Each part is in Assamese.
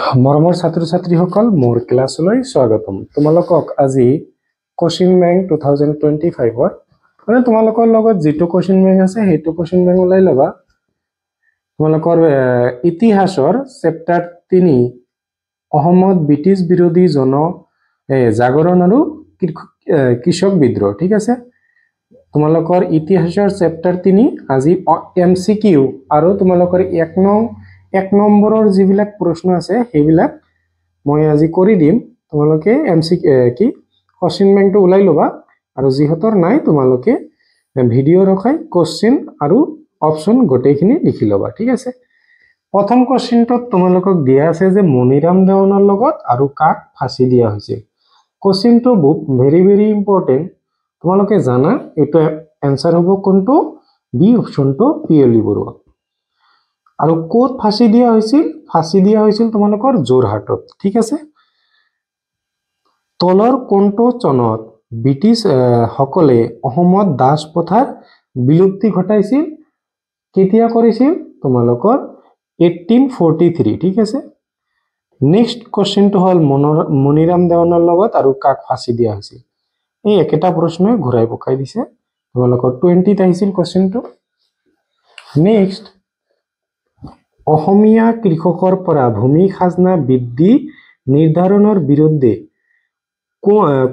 মৰমৰ ছাত্ৰ-ছাত্ৰীসকল মোৰ ক্লাছলৈ স্বাগতম। তোমালোকক আজি কোশ্চিন বেংক 2025 মানে তোমালোকৰ লগত যেটো কোশ্চিন বেংক আছে হেতু কোশ্চিন বেংক ওলাই লবা। তোমালোকৰ ইতিহাসৰ চেপ্টাৰ 3 অহমত ব্ৰিটিছ বিৰোধী জন জাগৰণ আৰু কৃষক বিদ্ৰোহ, ঠিক আছে। তোমালোকৰ ইতিহাসৰ চেপ্টাৰ 3 আজি এমসিকিউ আৰু তোমালোকৰ 1 নম্বৰৰ যিবিলাক প্ৰশ্ন আছে সেইবিলাক মই আজি কৰি দিম। তোমালোকে কি কোশ্চিন বেংকটো ওলাই লবা আৰু যিহতৰ নাই তোমালোকে ভিডিও ৰখাই কোশ্চিন আৰু অপচন গোটেইখিনি লিখি লবা, ঠিক আছে। প্ৰথম কোশ্চিনটোত তোমালোকক দিয়া আছে যে মনিৰাম দেৱানৰ লগত আৰু কাক ফাঁসি দিয়া হৈছিল। কোশ্চিনটো ভেৰি ইম্পৰ্টেন্ট। তোমালোকে জানা এটা এনসাৰ হ'ব কোনটো, বি অপশনটো পিএলি বৰুৱা। আৰু কোত ফাঁসি দিয়া হৈছিল? ফাঁসি দিয়া হৈছিল তোমালোকৰ যোৰহাটত, ঠিক আছে। তলৰ কোনটো চনত ব্ৰিটিছ সকলে অসমত দাস প্ৰথাৰ বিলুপ্তি ঘটাইছিল? কেতিয়া কৰিছিল? তোমালোকৰ 1843, ঠিক আছে। নেক্সট কোশ্চিনটো হল মনিৰাম দেৱানৰ লগত আৰু কাক ফাঁসি দিয়া হৈছিল। এই একেটা প্ৰশ্নই ঘূৰাই পকাই দিছে। তোমালোকৰ 20ত আহিছিল কোশ্চিনটো। নেক্সট অসমীয়া কৃষকৰ পৰা ভূমি খাজনা বৃদ্ধি নিৰ্ধাৰণৰ বিৰুদ্ধে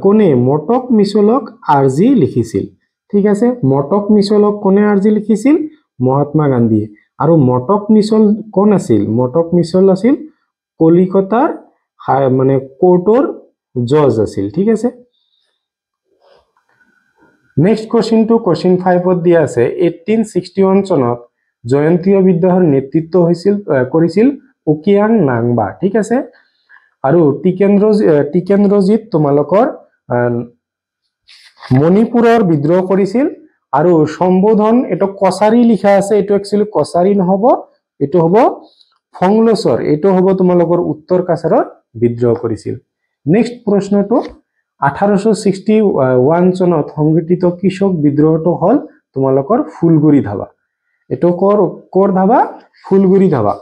কোনে মটক মিছলক আৰ্জি লিখিছিল? ঠিক আছে, মটক মিছলক কোনে আৰ্জি লিখিছিল? মহাত্মা গান্ধীয়ে। আৰু মটক মিছল কোন আছিল? মটক মিছল আছিল কলিকতাৰ মানে কোৰ্টৰ জজ আছিল, ঠিক আছে। নেক্সট কোশ্চিনটো কোশ্চিন 5ত দিয়া আছে 1861 চনত জয়ন্তীয় বিদ্ৰোহৰ নেতৃত্ব কৰিছিল উকিয়াং নাংবা, ঠিক আছে। আৰু টিকেন্দ্ৰজিত তোমালোকৰ মণিপুৰৰ বিদ্ৰোহ কৰিছিল। আৰু সম্বোধন এটো কছাৰী লিখা আছে, এটো একচুয়ালি কছাৰী নহব, এটো হ'ব ফংলছৰ, এটো হ'ব তোমালোকৰ উত্তৰ কাছাৰৰ বিদ্ৰোহ কৰিছিল। নেক্সট প্ৰশ্নটো 1861 চনত সংঘটিত কৃষক বিদ্ৰোহটো হল তোমালোকৰ ফুলগুৰি ধাবা। এটো কৰ ধাবা? ফুলগুৰি ধাবা।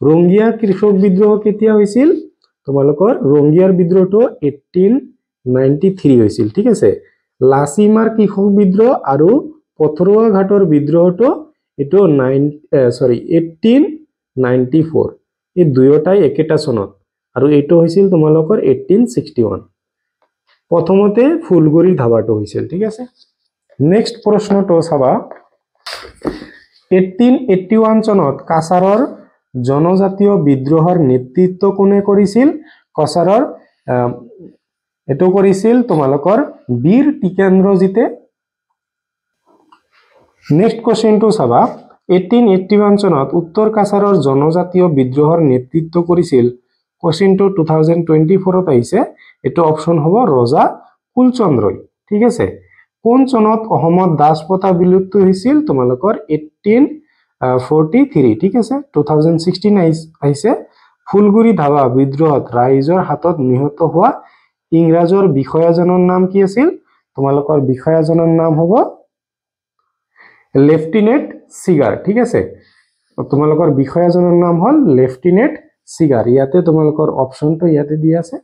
ৰংগিয়া কৃষক বিদ্ৰোহ কেতিয়া হৈছিল? তোমালোকৰ ৰংগিয়াৰ বিদ্ৰোহটো 1893 হৈছিল, ঠিক আছে। লাচিমাৰ কৃষক বিদ্ৰোহ আৰু পথৰুৱা ঘাটৰ বিদ্ৰোহটো এটো 1894। এই দুয়োটাই একেটা চনত আৰু এটো হৈছিল তোমালোকৰ 1861। প্ৰথমতে ফুলগুৰি ধাবাটো হৈছিল, ঠিক আছে। নেক্সট প্ৰশ্নটো চাবা 1881 চনত কাছাৰৰ জনজাতীয় বিদ্ৰোহৰ নেতৃত্ব কোনে কৰিছিল? কাছাৰৰ এটো কৰিছিল তোমালোকৰ বীৰ টিকেন্দ্ৰজিতে। নেক্সট কোশ্চিনটো চাবা 1881 চনত উত্তৰ কাছাৰৰ জনজাতীয় বিদ্ৰোহৰ নেতৃত্ব কৰিছিল। কোশ্চিনটো 2024ত আহিছে। এটো অপশন হ'ব ৰজা কুলচন্দ্ৰই, ঠিক আছে। কোন চনত অসমত দাস প্ৰথা বিলুপ্ত হৈছিল? তোমালোকৰ 1843, ঠিক আছে। 2016 আহিছে। ফুলগুৰি ধাবা বিদ্ৰোহত ৰাইজৰ হাতত নিহত হোৱা ইংৰাজৰ বিষয়াজনৰ নাম কি আছিল? তোমালোকৰ বিষয়াজনৰ নাম হ'ব লেফটেনেণ্ট চিগাৰ, ঠিক আছে। তোমালোকৰ বিষয়াজনৰ নাম হল লেফটেনেণ্ট চিগাৰ। ইয়াতে তোমালোকৰ অপশনটো ইয়াতে দিয়া আছে।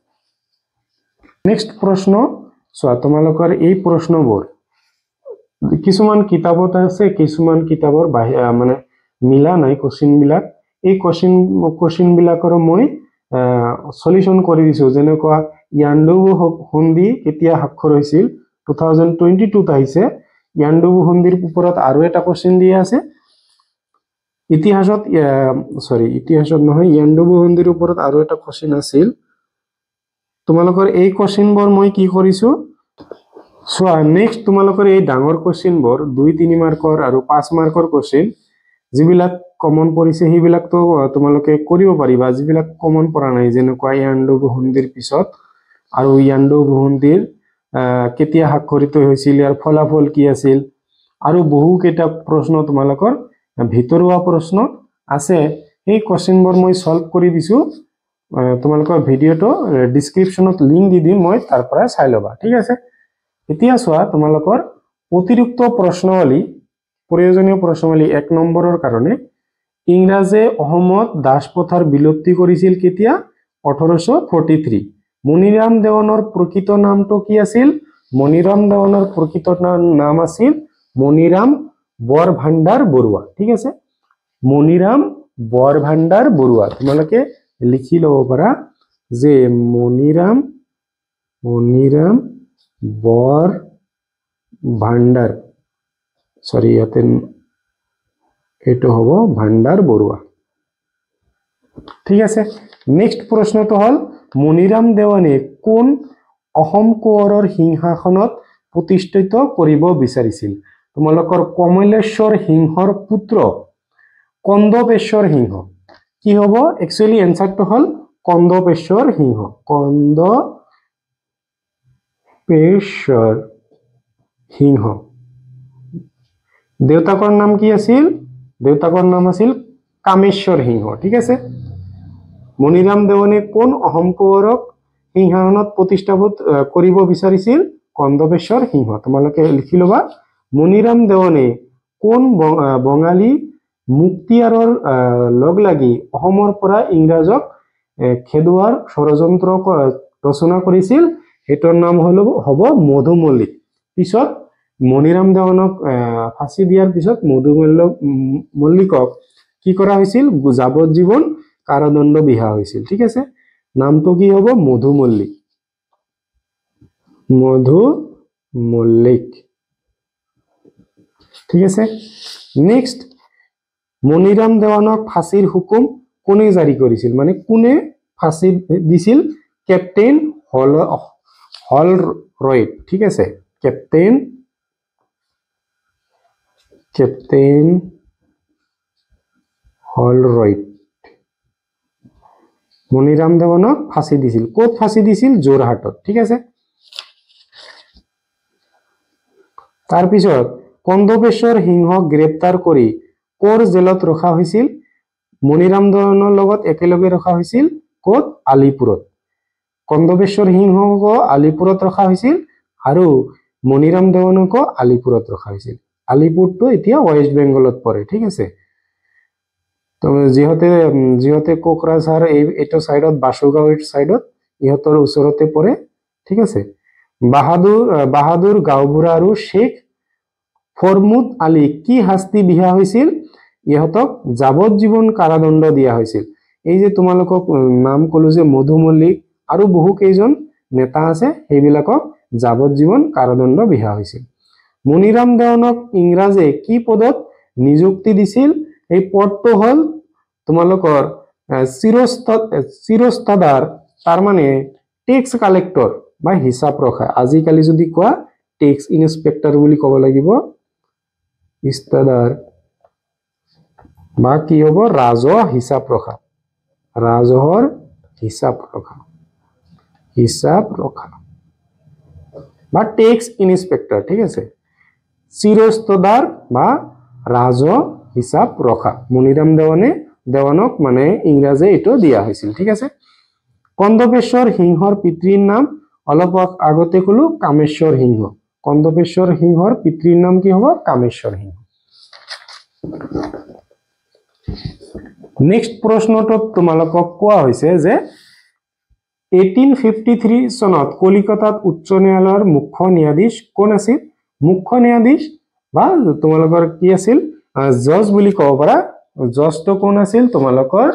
নেক্সট প্ৰশ্ন চোৱা, তোমালোকৰ এই প্ৰশ্নবোৰ কিছুমান কিতাপত আছে, কিছুমান কিতাপৰ মানে মিলা নাই কোশ্চিন বিলাক। এই কোশ্চিন বিলাকৰ মই সলিউশন কৰি দিছো। যেনেকুৱা ইয়াণ্ডাবু সন্ধি কেতিয়া স্বাক্ষৰ হৈছিল? 2022ত আহিছে। ইয়াণ্ডাবু সন্ধিৰ ওপৰত আৰু এটা কোশ্চিন দিয়া আছে। ইতিহাসত নহয়, ইয়াণ্ডাবু সন্ধিৰ ওপৰত আৰু এটা কোশ্চিন আছিল। তোমালোকৰ এই কোশ্চিনবোৰ মই কি কৰিছো চোৱা। নেক্সট তোমালোকৰ এই ডাঙৰ কোশ্চিনবোৰ 2-3 মাৰ্কৰ আৰু 5 মাৰ্কৰ কোশ্চিন যিবিলাক কমন পৰিছে সেইবিলাকতো তোমালোকে কৰিব পাৰিবা। যিবিলাক কমন পৰা নাই, যেনেকুৱা ইয়াণ্ডাবু সন্ধিৰ পিছত আৰু ইয়াণ্ডাবু সন্ধিৰ কেতিয়া স্বাক্ষৰিত হৈছিল, ইয়াৰ ফলাফল কি আছিল, আৰু বহু কেইটা প্ৰশ্ন তোমালোকৰ ভিতৰুৱা প্ৰশ্ন আছে। এই কোশ্চিনবোৰ মই সলভ কৰি দিছো। তোমালোকৰ ভিডিওটো ডেসক্ৰিপশনত লিংক দি দিম, মই তাৰ পৰা চাই লবা, ঠিক আছে। এতিয়া চোৱা, তোমালোকৰ অতিৰিক্ত প্ৰশ্নাৱলী, প্ৰয়োজনীয় প্ৰশ্নাৱলী 1 নম্বৰৰ কাৰণে ইংৰাজে অসমত দাস প্ৰথাৰ বিলুপ্তি কৰিছিল কেতিয়া? 1843 মনিৰাম দেৱানৰ প্ৰকৃত নামটো কি আছিল মনিৰাম দেৱানৰ প্ৰকৃত নাম আছিল মনিৰাম বৰভাণ্ডাৰ বৰুৱা ঠিক আছে মনিৰাম বৰভাণ্ডাৰ বৰুৱা তোমালোকে লিখি লব পাৰা যে মনিৰাম বৰভাণ্ডাৰ সৰি ইয়াতে এটো হবো ভাণ্ডাৰ বৰুৱা ঠিক আছে নেক্সট প্ৰশ্নটো হল মনিৰাম দেৱানে কোন অসম কোঁৱৰৰ সিংহাসনত প্ৰতিষ্ঠিত কৰিব বিচাৰিছিল তোমালোকৰ কমলেশ্বৰ সিংহৰ পুত্ৰ কন্দপেশ্বৰ সিংহ কি হব একচুয়ালি এনসাৰটো হল কন্দপেশ্বৰ সিংহ কন্দপেশ্বৰ সিংহ দেউতাকৰ নাম কি আছিল দেউতাকৰ নাম আছিল কামেশ্বৰ সিংহ ঠিক আছে মনিৰাম দেৱানে কোন অসম কোঁৱৰক সিংহাসনত প্ৰতিষ্ঠাপন কৰিব বিচাৰিছিল কন্দপেশ্বৰ সিংহ তোমালোকে লিখি লবা মনিৰাম দেৱানে কোন বঙালী মুক্তিয়াৰৰ লগ লাগি অসমৰ পৰা ইংৰাজক খেদুৱাৰ ষড়যন্ত্ৰ ৰচনা কৰিছিল হেতৰ নাম হ'ব মধু মল্লিক পিছত মনিৰাম দেৱানক ফাঁসি দিয়াৰ পিছত মধু মল্লিকক কি কৰা হৈছিল যাৱজ্জীৱন কাৰাদণ্ড বিহা হৈছিল ঠিক আছে নামটো কি হ'ব মধু মল্লিক ঠিক আছে নেক্সট মনিৰাম দেৱানক ফাঁসিৰ হুকুম কোনে জাৰি কৰিছিল মানে কোনে ফাঁসি দিছিল কেপ্টেইন হলৰয়েড ঠিক আছে কেপ্টেইন হলৰয়েড মনিৰাম দেৱানক ফাঁসি দিছিল ক'ত ফাঁসি দিছিল যোৰহাটত ঠিক আছে তাৰ পিছত কন্দপেশ্বৰ সিংহক গ্ৰেপ্তাৰ কৰি কোৰ জেলত ৰখা হৈছিল মনিৰাম দেৱানৰ লগত একেলগে ৰখা হৈছিল ক'ত আলিপুৰত কন্দপেশ্বৰ সিংহক আলিপুৰত ৰখা হৈছিল আৰু মনিৰাম দেৱানক আলিপুৰত ৰখা হৈছিল আলিপুৰটো এতিয়া ওয়েস্ট বেংগলত পৰে ঠিক আছে তো যিহতে কোকৰাঝাৰ এইটো সাইডত বাসুগাঁও এই সাইডত ইহতৰ ওচৰতে পৰে ঠিক আছে বাহাদুৰ গাঁওবুঢ়া আৰু শেখ ফৰমুদ আলী কি শাস্তি বিহা হৈছিল ইহতক যাৱজ্জীৱন কাৰাদণ্ড দিয়া হৈছিল এই যে তোমালোকক নাম কলো যে মধু মল্লিক আৰু বহু কেইজন নেতা আছে সেইবিলাকক যাৱজ্জীৱন কাৰাদণ্ড বিহা হৈছিল মনিৰাম দেৱানক ইংৰাজে কি পদত নিযুক্তি দিছিল এই পদটো হল তোমালোকৰ চিৰস্তাদাৰ তাৰ মানে টেক্স কালেক্টৰ বা হিসাব ৰখা আজিকালি যদি কোৱা টেক্স ইনস্পেক্টৰ বুলি ক'ব লাগিব ইস্তাদাৰ বা কি হ'ব ৰাজহ হিসাব ৰখা ৰাজহৰ হিসাব ৰখা বা টেক্স ইনস্পেক্টৰ ঠিক আছে চিৰস্তাদাৰ বা ৰাজহ হিসাব ৰখা মনিৰাম দেৱানক মানে ইংৰাজে এটো দিয়া হৈছিল ঠিক আছে কন্দপেশ্বৰ সিংহৰ পিতৃৰ নাম অলপ আগতে কলো কামেশ্বৰ সিংহ কন্দপেশ্বৰ সিংহৰ পিতৃৰ নাম কি হ'ব কামেশ্বৰ সিংহ নেক্সট প্ৰশ্নটো তোমালোকক কোৱা হৈছে যে 1853 চনত কলিকতাত উচ্চ ন্যায়ালয়ৰ মুখ্য ন্যায়াধীশ কোন আছিল মুখ্য ন্যায়াধীশ বা তোমালোকৰ কি আছিল জজ বুলি ক'ব পাৰা জজটো কোন আছিল তোমালোকৰ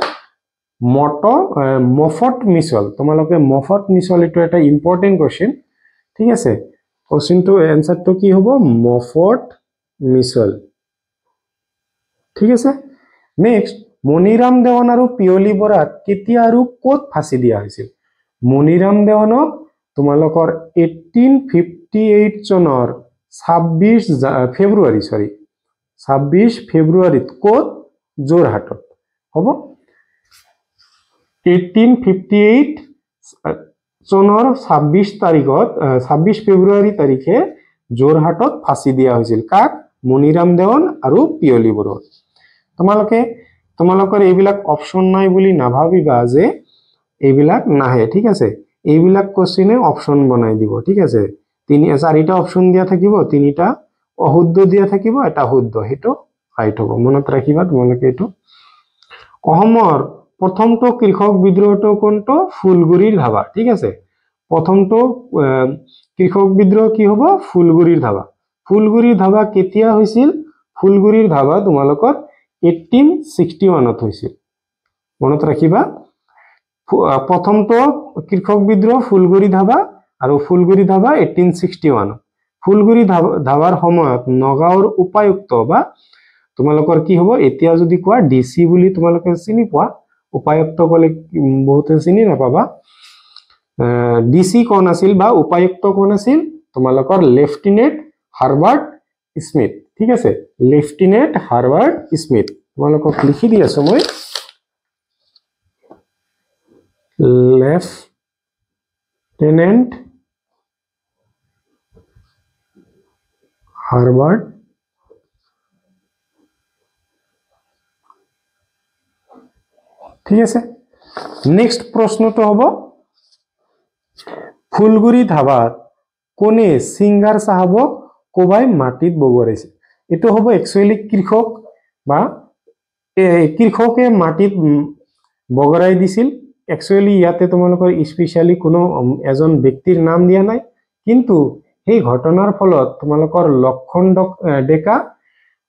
মফট মিছল তোমালোকে মফট মিছল এটো এটা ইম্পৰ্টেন্ট কোৱেশ্চন ঠিক আছে কোৱেশ্চনটো এনসাৰটো কি হ'ব মফট মিছল ঠিক আছে নেক্সট মনিৰাম দেৱান আৰু পিয়লি বৰাক কেতিয়া আৰু ক'ত ফাঁসি দিয়া হৈছিল মনিৰাম দেৱানক তোমালোকৰ 1858 চনৰ 26 ফেব্ৰুৱাৰীত ক'ত যোৰহাটত হ'ব 1858 চনৰ 26 ফেব্ৰুৱাৰী তাৰিখে যোৰহাটত ফাঁসি দিয়া হৈছিল কাক মনিৰাম দেৱান আৰু পিয়লি বৰুৱাক তোমালোকৰ এইবিলাক অপশন নাই বুলি নাভাবিবা যে এইবিলাক নাহে ঠিক আছে এইবিলাক কোশ্চেনে অপশন বনাই দিব ঠিক আছে চাৰিটা অপশন দিয়া থাকিব তিনিটা অশুদ্ধ দিয়া থাকিব এটা শুদ্ধ হেতু ৰাইট হ'ব মনত ৰাখিবা তোমালোকে এটো অসমৰ প্ৰথমটো কৃষক বিদ্ৰোহটো কোনটো ফুলগুৰিৰ ধাবা ঠিক আছে প্ৰথমটো কৃষক বিদ্ৰোহ কি হ'ব ফুলগুৰিৰ ধাবা কেতিয়া হৈছিল ফুলগুৰিৰ ধাবা তোমালোকৰ 1861 ত হৈছিল মনত ৰাখিবা প্ৰথমটো কৃষক বিদ্ৰোহ ফুলগুৰি ধাবা আৰু ফুলগুৰি ধাবা 1861 ফুলগুৰি ধাবাৰ সময়ত নগাঁৱৰ উপায়ুক্ত বা তোমালোকৰ কি হ'ব এতিয়া যদি কোৱা ডিসি বুলি তোমালোকে চিনি পোৱা উপায়ুক্ত কলে বহুতে চিনি নাপাবা ডিসি কোন আছিল বা উপায়ুক্ত কোন আছিল তোমালোকৰ লেফটেনেণ্ট হাৰ্বাৰ্ট স্মিথ ঠিক আছে লেফটেনেণ্ট হাৰ্বাৰ্ট স্মিথ তোমালোকক লিখি দি আছো মই লেফটেনেণ্ট হাৰ্বাৰ্ট ঠিক আছে নেক্সট প্ৰশ্নটো হ'ব ফুলগুৰি ধাবাত কোনে সিঙ্গাৰ সাহাবক কোবাই মাটিত বগৰাইছে এটো হ'ব একচুয়ালি কৃষক বা কৃষকে মাটিত বগৰাই দিছিল একচুয়ালি ইয়াতে তোমালোকৰ স্পেশালি কোনো এজন ব্যক্তিৰ নাম দিয়া নাই কিন্তু এই ঘটনাৰ ফলত তোমালোকৰ লক্ষণ ডেকা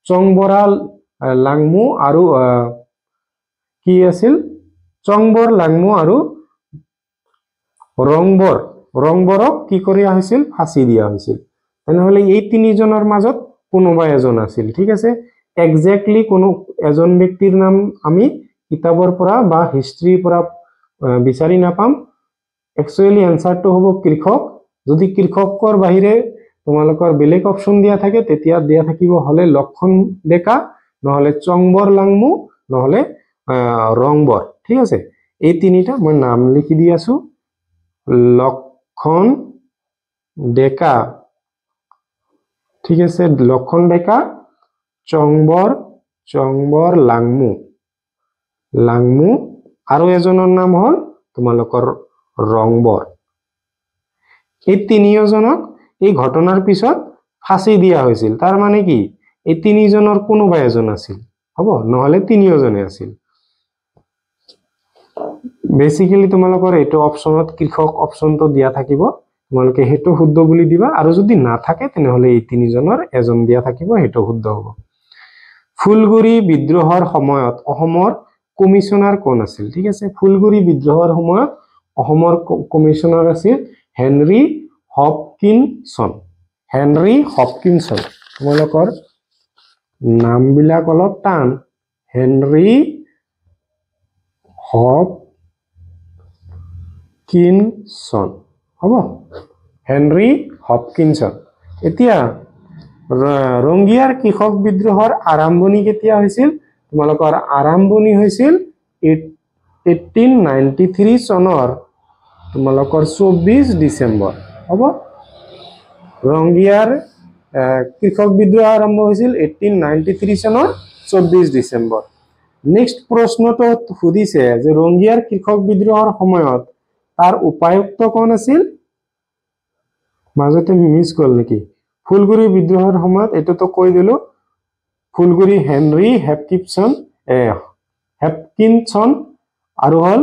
চংবৰা লাংমু আৰু কি আছিল চংবৰ লাংমু আৰু ৰংবৰক কি কৰি আহিছিল ফাঁসি দিয়া হৈছিল তেনেহলে এই তিনিজনৰ মাজত কোনোবা এজন আছিল ঠিক আছে এক্স্যাক্টলি কোনো এজন ব্যক্তিৰ নাম আমি কিতাবৰ পৰা বা হিষ্ট্ৰীৰ পৰা বিচাৰি নাপাম একচুয়ালি আনসাৰটো হ'ব কৃষক যদি কৃষকৰ বাহিৰে তোমালোকৰ বেলেগ অপচন দিয়া থাকে তেতিয়া দিয়া থাকিব হলে লক্ষণ ডেকা নহলে চংবৰ লাংমু নহলে ৰংবৰ ঠিক আছে এই তিনিটা মই নাম লিখি দি আছো লক্ষণ ডেকা ঠিক আছে লক্ষণ ডেকা চংবৰ লাংমু আৰু এজনৰ নাম হল তোমালোকৰ ৰংবৰ এই তিনিজনক এই ঘটনাৰ পিছত ফাঁসি দিয়া হৈছিল তাৰ মানে কি এই তিনিজনৰ কোনোবা এজন আছিল হ'ব নহলে তিনিজনে আছিল বেসিক্যালি তোমালোকৰ এটো অপচনত কৃষক অপচনটো দিয়া থাকিব তোমালোকে হেতু শুদ্ধ বুলি দিবা আৰু যদি না থাকে তেনেহলে এই তিনিজনৰ এজন দিয়া থাকিব হেতু শুদ্ধ হ'ব ফুলগুৰি বিদ্ৰোহৰ সময়ত অসমৰ কমিশনাৰ কোন আছিল ঠিক আছে ফুলগুৰি বিদ্ৰোহৰ সময়ত অসমৰ কমিশনাৰ আছিল হেনৰি হপকিনসন তোমালোকৰ নামবিলাক অলপ টান হেনৰি হপকিনসন হ'ব হেনৰি হপকিনসন এতিয়া ৰংগিয়াৰ কৃষক বিদ্ৰোহৰ আৰম্ভণি কেতিয়া হৈছিল তোমালোকৰ আৰম্ভণি হৈছিল 1893 চনৰ তোমালোকৰ 24 ডিসেম্বৰ হ'ব ৰংগিয়াৰ কৃষক বিদ্ৰোহ আৰম্ভ হৈছিল 1893 চনৰ 24 ডিসেম্বৰ নেক্সট প্ৰশ্নটো সুধিছে যে ৰংগিয়াৰ কৃষক বিদ্ৰোহৰ সময়ত তাৰ উপায়ুক্ত কোন আছিল মাজতে মিস গল নেকি ফুলগুৰি বিদ্ৰোহৰ সময়ত এটোতো কৈ দিলো ফুলগুৰি হেনৰি হেপকিনসন আৰু হল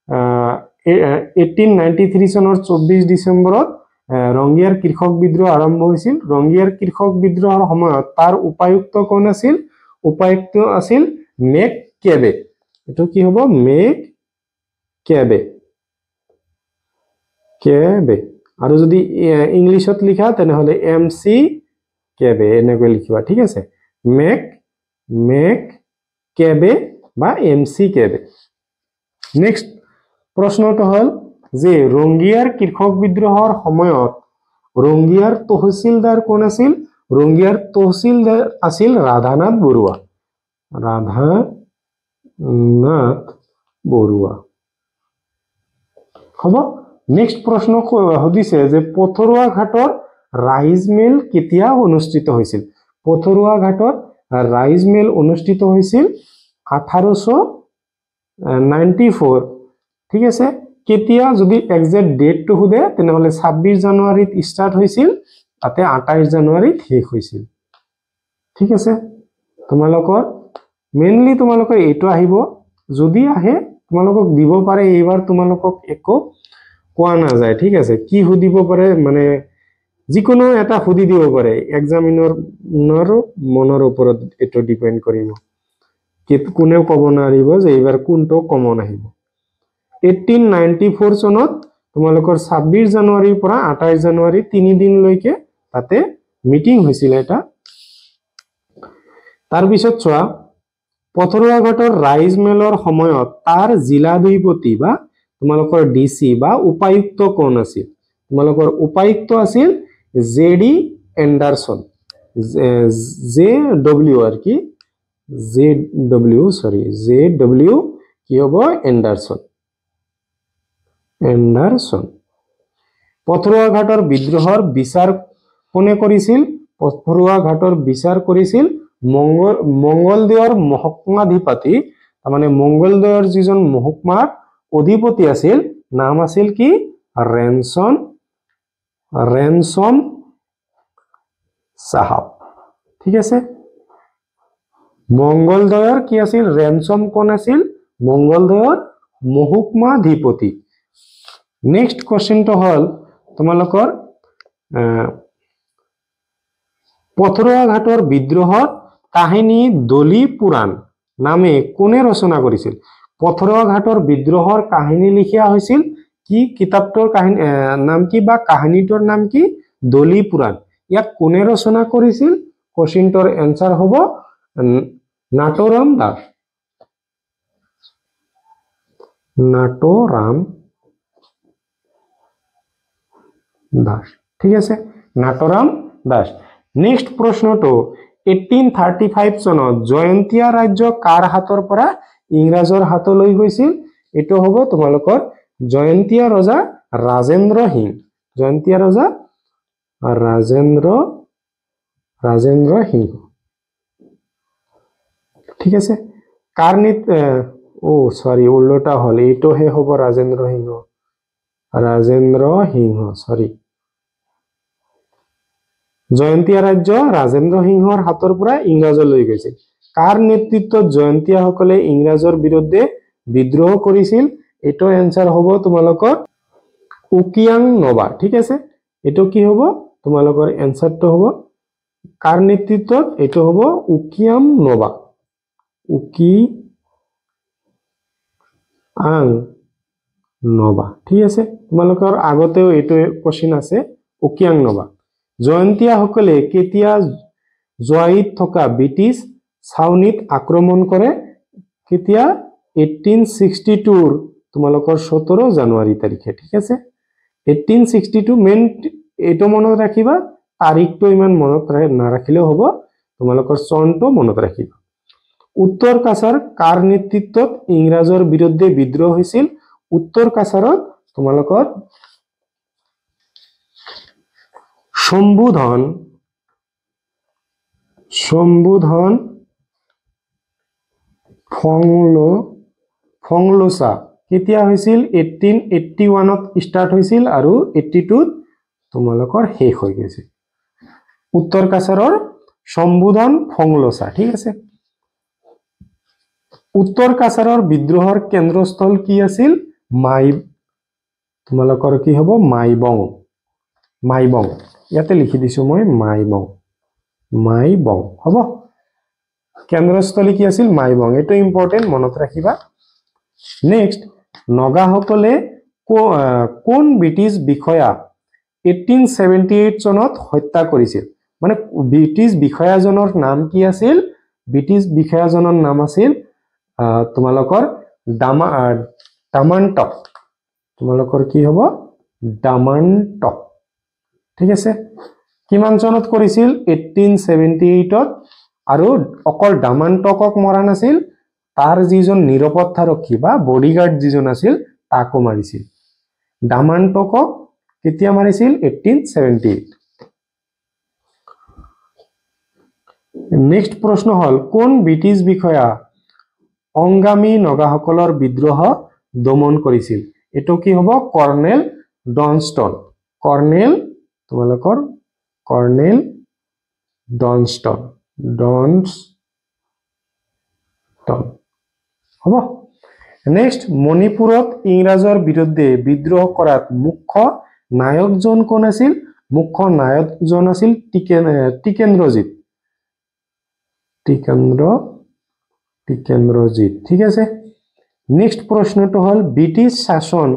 1893 চনৰ 24 ডিসেম্বৰত ৰংগিয়াৰ কৃষক বিদ্ৰোহ আৰম্ভ হৈছিল ৰংগিয়াৰ কৃষক বিদ্ৰোহৰ সময়ত তাৰ উপায়ুক্ত কোন আছিল উপায়ুক্ত আছিল মেক কেবে এটো কি হ'ব মেক কেবে আৰু যদি ইংলিশত লিখা তেনেহলে এমসি কেবে এনেকৈ লিখিবা ঠিক আছে মেক কেবে বা এমসি কেবে নেক্সট প্ৰশ্নটো হল যে ৰংগিয়াৰ কৃষক বিদ্ৰোহৰ সময়ত ৰংগিয়াৰ তহসিলদাৰ কোন আছিল ৰংগিয়াৰ তহসিলদাৰ আছিল ৰাধানাথ বৰুৱা হ'ব নেক্সট প্ৰশ্ন সুধিছে যে পথৰুৱা ঘাটৰ ৰাইজ মেল কেতিয়া অনুষ্ঠিত হৈছিল পথৰুৱা ঘাটৰ ৰাইজ মেল অনুষ্ঠিত হৈছিল 1894 ঠিক আছে কেতিয়া যদি এক্সাক্ট ডেটটো খুদে তেনেহলে 26 জানুৱাৰীত স্টাৰ্ট হৈছিল তাতে 28 জানুৱাৰীত শেষ হৈছিল ঠিক আছে তোমালোকৰ মেইনলি তোমালোকৰ এটো আহিব যদি আহে তোমালোকক দিব পাৰে এইবাৰ তোমালোকক একো কোৱা নাযায় ঠিক আছে কি সুধিব পাৰে মানে যিকোনো এটা সুধি দিব পাৰে এক্সামিনাৰৰ মনৰ ওপৰত এটো ডিপেন্ড কৰিব কোনেও ক'ব নোৱাৰিব যে এইবাৰ কোনটো কমন আহিব 1894 চনত তোমালোকৰ 26 জানুৱাৰীৰ পৰা 28 জানুৱাৰী 3 দিন লৈকে তাতে মিটিং হৈছিল এটা তাৰ পিছত চোৱা পথৰুৱাঘাটৰ ৰাইজ মেলৰ সময়ত তাৰ জিলাধিপতি বা তোমালোকৰ ডিসি বা উপায়ুক্ত কোন আছিল তোমালোকৰ উপায়ুক্ত আছিল জেডি এন্ডাৰসন জে ডব্লিউ আৰ কি জে ডব্লিউ কি হ'ব এন্ডাৰসন পথৰুৱাঘাটৰ বিদ্ৰোহৰ বিচাৰ কোনে কৰিছিল পথৰুৱাঘাটৰ বিচাৰ কৰিছিল মঙ্গলদৈৰ মহকুমাধিপতি মানে মঙ্গলদৈৰ যিজন মহকুমাৰ অধিপতি আছিল নাম আছিল কি ৰেনসন সাহাব ঠিক আছে মঙ্গলদৈৰ কি আছিল ৰেনসন কোন আছিল মঙ্গলদৈৰ মহকুমাধিপতি নেক্সট কোশ্চেনটো হল তোমালোকৰ পথৰুৱাঘাটৰ বিদ্ৰোহৰ কাহিনী দলি পুৰাণ নামে কোনে ৰচনা কৰিছিল পথৰুৱাঘাটৰ বিদ্ৰোহৰ কাহিনী লিখা হৈছিল কি কিতাপটোৰ কাহিনী নাম কি বা কাহিনীটোৰ নাম কি দলি পুৰাণ ইয়াক কোনে ৰচনা কৰিছিল কোশ্চেনটোৰ এনসাৰ হ'ব নাটোৰাম দাস ঠিক আছে নাটোৰাম দাস নেক্সট প্ৰশ্নটো 1835 চনত জয়ন্তীয়া ৰাজ্য কাৰ হাতৰ পৰা ইংৰাজৰ হাতলৈ গৈছিল এটো হ'ব তোমালোকৰ জয়ন্তীয়া ৰজা ৰাজেন্দ্ৰ সিং জয়ন্তীয়া ৰজা ৰাজেন্দ্ৰ সিংহ ঠিক আছে কাৰ সৰি উল্টা হল এটোহে হ'ব ৰাজেন্দ্ৰ সিংহ সৰি জয়ন্তীয়া ৰাজ্য ৰাজেন্দ্ৰ সিংহৰ হাতৰ পৰা ইংৰাজলৈ গৈছিল কাৰ নেতৃত্বত জয়ন্তীয়াসকলে ইংৰাজৰ বিৰুদ্ধে বিদ্ৰোহ কৰিছিল এটো এনসাৰ হ'ব তোমালোকৰ উকিয়াং নবা ঠিক আছে এটো কি হ'ব তোমালোকৰ এনসাৰটো হ'ব কাৰ নেতৃত্বত এটো হ'ব উকিয়াং নবা ঠিক আছে তোমালোকৰ আগতেও এটো কোশ্চেন আছে উকিয়াং নবা জয়ন্তীয়াসকলে কেতিয়া জয়িত থকা ব্ৰিটিছ ছাউনীত আক্ৰমণ কৰে কেতিয়া 1862 তোমালোকৰ 17 জানুৱাৰী তাৰিখে ঠিক আছে 1862 মেন এটো মনত ৰাখিবা তাৰিখটো ইমান মনত নাৰাখিলেও হ'ব তোমালোকৰ চনটো মনত ৰাখিবা উত্তৰ কাছাৰ কাৰ নেতৃত্বত ইংৰাজৰ বিৰুদ্ধে বিদ্ৰোহ হৈছিল উত্তৰ কাছাৰত তোমালোকৰ শম্ভুধন ফংলোচা কেতিয়া হৈছিল 1881 ত স্টাৰ্ট হৈছিল আৰু 82 ত তোমালোকৰ শেষ হৈ গৈছিল উত্তৰ কাছাৰৰ শম্ভুধন ফংলোচা ঠিক আছে উত্তৰ কাছাৰৰ বিদ্ৰোহৰ কেন্দ্ৰস্থল কি আছিল তোমালোকৰ কি হ'ব মাইবং ইয়াতে লিখি দিছো মই মাইবং হ'ব কেন্দ্ৰস্থলী কি আছিল মাইবং এটো ইম্পৰ্টেন্ট মনত ৰাখিবা নেক্সট নগাসকলে কোন ব্ৰিটিছ বিষয়া 1878 চনত হত্যা কৰিছিল মানে ব্ৰিটিছ বিষয়াজনৰ নাম কি আছিল ব্ৰিটিছ বিষয়াজনৰ নাম আছিল তোমালোকৰ ডামান্টক তোমালোকৰ কি হ'ব ডামান্টক ঠিক আছে কিমান চনত কৰিছিল 1878 ত আৰু অকল ডামান্টকক মৰা নাছিল তাৰ যিজন নিৰাপত্তাৰক্ষী বা বডিগাৰ্ড যিজন আছিল তাকো মাৰিছিল ডামান্টকক কেতিয়া মাৰিছিল 1878 নেক্সট প্ৰশ্ন হল কোন ব্ৰিটিছ বিষয়া অংগামী নগাসকলৰ বিদ্ৰোহ দমন কৰিছিল এটো কি হ'ব কৰ্নেল ডনস্টন তোমালোকৰ কৰ্নেল ডনস্টন হ'ব নেক্সট মণিপুৰত ইংৰাজৰ বিৰুদ্ধে বিদ্ৰোহ কৰাত মুখ্য নায়কজন কোন আছিল মুখ্য নায়কজন আছিল টিকেন্দ্ৰজিৎ টিকেন্দ্ৰজিৎ ঠিক আছে নেক্সট প্ৰশ্নটো হল ব্ৰিটিছ শাসন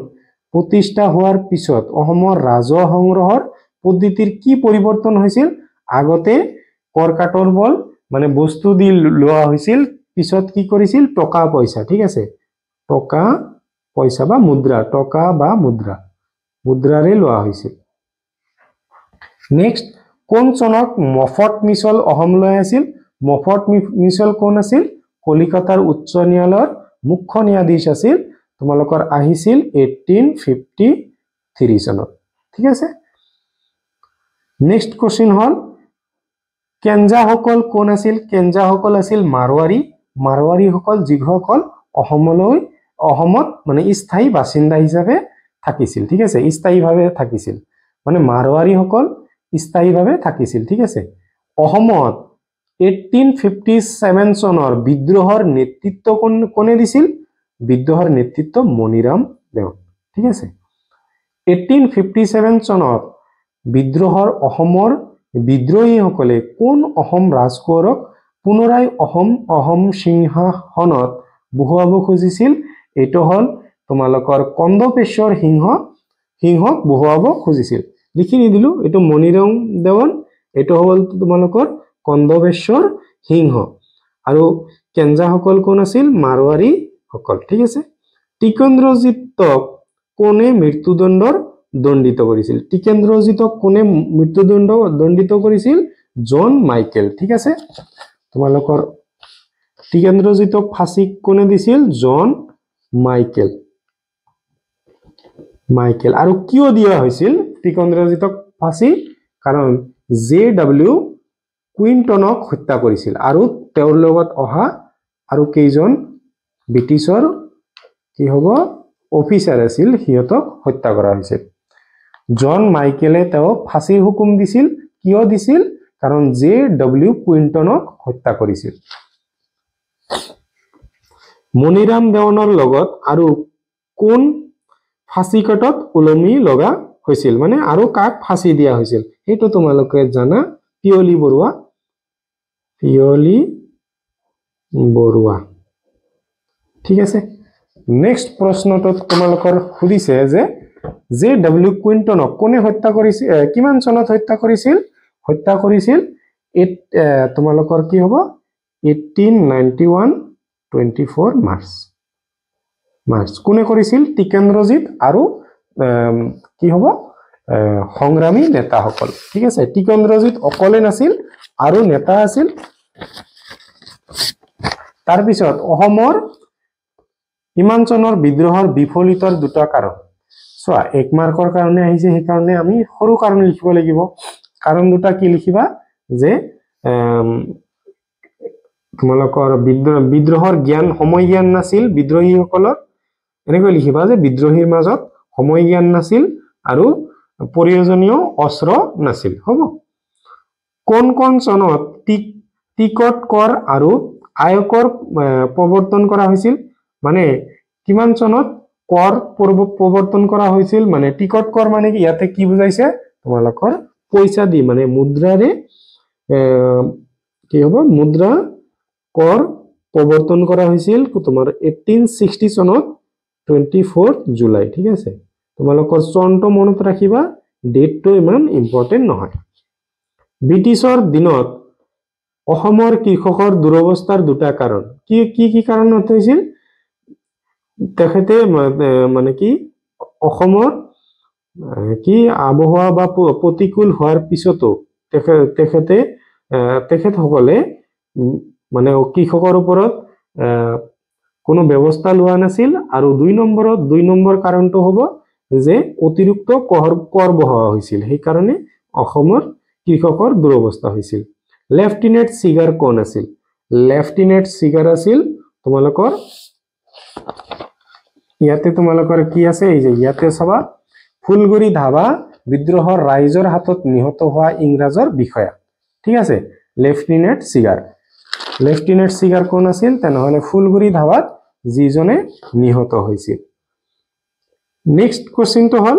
প্ৰতিষ্ঠা হোৱাৰ পিছত অসমৰ ৰাজহ সংগ্ৰহৰ পদ্ধতিৰ কি পৰিৱৰ্তন হৈছিল আগতে কৰকাটৰ বল মানে বস্তু দি লোৱা হৈছিল পিছত কি কৰিছিল টকা পইচা ঠিক আছে টকা পইচা বা মুদ্ৰা টকা বা মুদ্ৰাৰে লোৱা হৈছিল নেক্সট কোন চনত মফত মিছল অসমলৈ আছিল মফত মিছল কোন আছিল কলিকতাৰ উচ্চ ন্যায়ালয়ৰ মুখ্য ন্যায়াধীশ আছিল তোমালোকৰ আহিছিল 1853 চনত ঠিক আছে নেক্সট কোশ্চেন হল কেঞ্জাসকল কোন আছিল কেঞ্জাসকল আছিল মাৰৱাৰী সকল যিসকল অসমত মানে স্থায়ী বাসিন্দা হিচাপে থাকিছিল ঠিক আছে স্থায়ীভাৱে থাকিছিল মানে মাৰৱাৰী সকল স্থায়ীভাৱে থাকিছিল ঠিক আছে অসমত 1857 চনৰ বিদ্ৰোহৰ নেতৃত্ব কোনে দিছিল বিদ্ৰোহৰ নেতৃত্ব মণিৰাম দেৱান ঠিক আছে 1857 চনত বিদ্ৰোহৰ অসমৰ বিদ্ৰোহীসকলে কোন অসম ৰাজকোঁৱৰক পুনৰাই অসম সিংহাসনত বহুৱাব খুজিছিল এইটো হল তোমালোকৰ কন্দপেশ্বৰ সিংহক বহুৱাব খুজিছিল লিখি নিদিলো এইটো মণিৰাম দেৱান এইটো হল তোমালোকৰ কন্দপেশ্বৰ সিংহ আৰু কেঞ্জাসকল কোন আছিল মাৰৱাৰী সকল ঠিক আছে টিকেন্দ্ৰজিতক কোনে মৃত্যুদণ্ডৰ দণ্ডিত কৰিছিল টিকেন্দ্ৰজিতক কোনে মৃত্যুদণ্ড দণ্ডিত কৰিছিল জন মাইকেল ঠিক আছে তোমালোকৰ টিকেন্দ্ৰজিতক ফাঁসী কোনে দিছিল জন মাইকেল আৰু কিয় দিয়া হৈছিল টিকেন্দ্ৰজিতক ফাঁসী কাৰণ JW কুইন্টনক হত্যা কৰিছিল আৰু তেওঁৰ লগত অহা আৰু কেইজন ব্ৰিটিছৰ কি হ'ব অফিচাৰ আছিল হিয়তক হত্যা কৰা হৈছিল জন মাইকেলে তেওঁ ফাঁসীৰ হুকুম দিছিল কিয় দিছিল কাৰণ JW কুইন্টনক হত্যা কৰিছিল মণিৰাম দেৱানৰ লগত আৰু কোন ফাঁসী কাটত ওলমি লগা হৈছিল মানে আৰু কাক ফাঁসী দিয়া হৈছিল সেইটো তোমালোকে জানা পিয়লি বৰুৱা ঠিক আছে নেক্সট প্ৰশ্নটো তোমালোকৰ খুদিছে যে JW কুইন্টনক কোনে হত্যা কৰিছিল কিমান চনত হত্যা কৰিছিল তোমালোকৰ কি হ'ব 1891 24 মাৰ্চ কোনে কৰিছিল টিকেন্দ্ৰজিৎ আৰু কি হ'ব সংগ্ৰামী নেতাসকল ঠিক আছে টিকেন্দ্ৰজিৎ অকলে নাছিল আৰু নেতা আছিল তাৰ পিছত অসমৰ ইমান চনৰ বিদ্ৰোহৰ বিফলিতৰ দুটা কাৰণ চোৱা 1 মাৰ্কৰ কাৰণে আহিছে সেই কাৰণে আমি সৰু কাৰণ লিখিব লাগিব কাৰণ দুটা কি লিখিবা যে তোমালোকৰ বিদ্ৰোহৰ সময় জ্ঞান নাছিল বিদ্ৰোহীসকলৰ এনেকৈ লিখিবা যে বিদ্ৰোহীৰ মাজত সময় জ্ঞান নাছিল আৰু প্ৰয়োজনীয় অস্ত্ৰ নাছিল হ'ব কোন চনত টিকট কৰ আৰু আয়কৰ প্ৰৱৰ্তন কৰা হৈছিল মানে কিমান চনত কৰ প্ৰৱৰ্তন কৰা হৈছিল মানে টিকট কৰ মানে কি ইয়াতে কি বুজাইছে তোমালোকৰ পইচা দি মানে মুদ্ৰাৰে কি হ'ব মুদ্ৰা কৰ প্ৰৱৰ্তন কৰা হৈছিল তোমাৰ 1860 চনত 24 জুলাই ঠিক আছে তোমালোকৰ চনটো মনত ৰাখিবা ডেটটো ইমান ইম্পৰ্টেন্ট নহয় ব্ৰিটিছৰ দিনত অসমৰ কৃষকৰ দুৰৱস্থাৰ দুটা কাৰণ কি কাৰণত হৈছিল তেখেতে মানে কি অসমৰ কি আবহাওয়া বা প্ৰতিকূল হোৱাৰ পিছতো তেখেতসকলে মানে কৃষকৰ ওপৰত কোনো ব্যৱস্থা লোৱা নাছিল আৰু 2 নম্বৰ কাৰণটো হ'ব যে অতিৰিক্ত কৰ বহোৱা হৈছিল সেই কাৰণে অসমৰ কৃষকৰ দুৰৱস্থা হৈছিল লেফটেনেণ্ট সিগাৰ কোন আছিল লেফটেনেণ্ট সিগাৰ আছিল তোমালোকৰ ইয়াতে তোমালোকৰ কি আছে এই যে ইয়াতে চাবা ফুলগুৰি ধাবা বিদ্ৰোহৰ ৰাইজৰ হাতত নিহত হোৱা ইংৰাজৰ বিষয়া ঠিক আছে লেফটেনেণ্ট সিগাৰ কোন আছিল তেনেহলে ফুলগুৰি ধাবাত যিজনে নিহত হৈছিল নেক্সট কোশ্চেনটো হল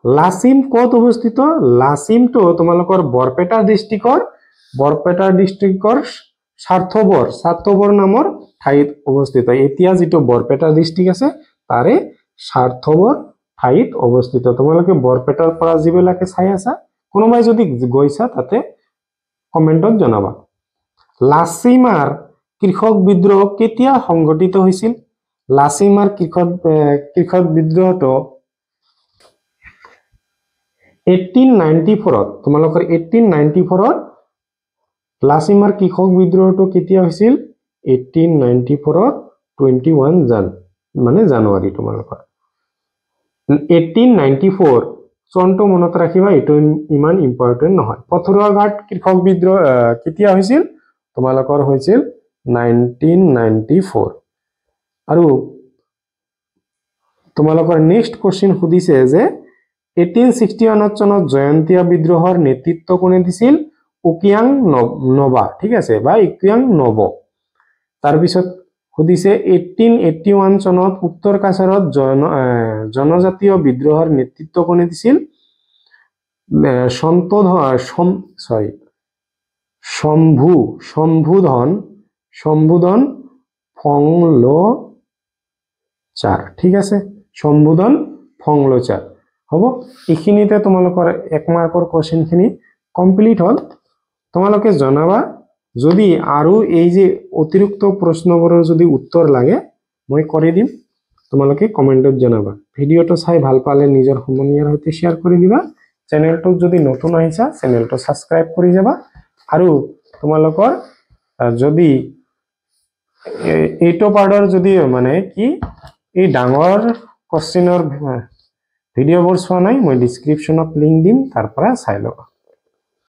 লাচিম ক'ত অৱস্থিত লাচিমটো তোমালোকৰ বৰপেটা ডিস্ট্ৰিক্টৰ স্বাৰ্থবৰ নামৰ ঠাইত অৱস্থিত এতিয়া যেটো বৰপেটা ডিস্ট্ৰিক্ট আছে তাৰে স্বাৰ্থবৰ ঠাইত অৱস্থিত তোমালোকে বৰপেটাৰ পৰা যিবিলাকে চাই আছা কোনোবাই যদি গৈছা তাতে কমেন্টত জনাবা লাচিমাৰ কৃষক বিদ্ৰোহ কেতিয়া সংঘটিত হৈছিল লাচিমাৰ কৃষক বিদ্ৰোহটো 1894 তোমালোকৰ 1894 লাচিমাৰ কৃষক বিদ্ৰোহটো কেতিয়া হৈছিল 1894 21 জানুৱাৰী তোমালোকৰ 1894 চনটো মনত ৰাখিবা এটো ইমান ইম্পৰ্টেন্ট নহয় পথৰুৱাঘাট কৃষক বিদ্ৰোহ কেতিয়া হৈছিল তোমালোকৰ হৈছিল 1994 আৰু তোমালোকৰ নেক্সট কোশ্চেন সুধিছে যে 1861 চনত জয়ন্তীয়া বিদ্ৰোহৰ নেতৃত্ব কোনে দিছিল উকিয়াং নবা ঠিক আছে বা উকিয়াং নব তাৰ পিছত সুধিছে 1881 চনত উত্তৰ কাছাৰত জনজাতীয় বিদ্ৰোহৰ নেতৃত্ব কোনে দিছিল শম্ভুধন ফংলোচাৰ ঠিক আছে শম্ভুধন ফংলোচাৰ হ'ব এইখিনিতে তোমালোকৰ 1 মাৰ্কৰ কোশ্চেনখিনি কমপ্লিট হল তোমালোকে জনাবা যদি আৰু এই যে অতিৰিক্ত প্ৰশ্নবোৰৰ যদি উত্তৰ লাগে মই কৰি দিম তোমালোকে কমেন্টত জনাবা ভিডিওটো চাই ভাল পালে নিজৰ সমনীয়াৰ সৈতে শেয়াৰ কৰি দিবা চেনেলটোক যদি নতুন আহিছা চেনেলটো সাবস্ক্ৰাইব কৰি যাবা আৰু তোমালোকৰ যদি এইটো পাৰ্টৰ যদি মানে কি এই ডাঙৰ কোশ্চেনৰ ভিডিওবোৰ চোৱা নাই মই ডেসক্ৰিপচনত লিংক দিম তাৰ পৰা চাই লবা